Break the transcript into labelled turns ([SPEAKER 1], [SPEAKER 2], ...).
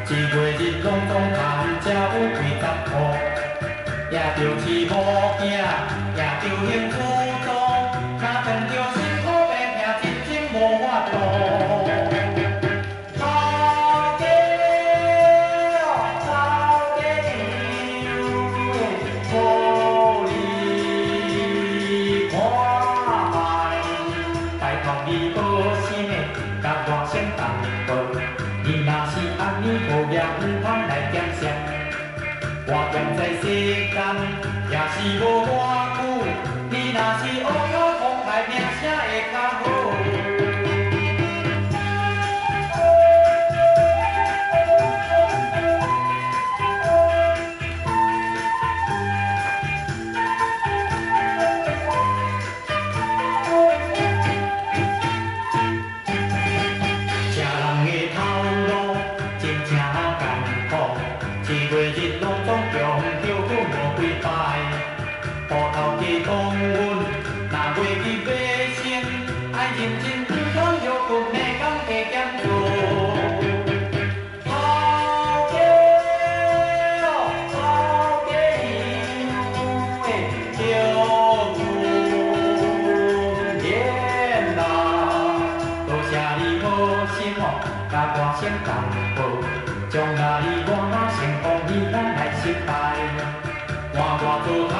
[SPEAKER 1] 一月日拢总趁才有几十箍，也着饲某囝，也着兴趣多，若碰着辛苦病痛，真正无法度。头家哦，头家娘，无你看卖，拜托你好心的，甲我先同报。你若是安尼无业，唔通来见识。我踮在世间，也是无偌久。你若是学好风派，名声会较好。吃人的头路真正艰苦，一月日拢总中叫阮无几摆。埔头家讲阮，若月日要成，爱认真唔通摇滚的讲加减做。头家哦，头家娘的，叫阮念啦。多谢你好心哦，甲我先同报，将来我若成功，你咱来失败，换我做头。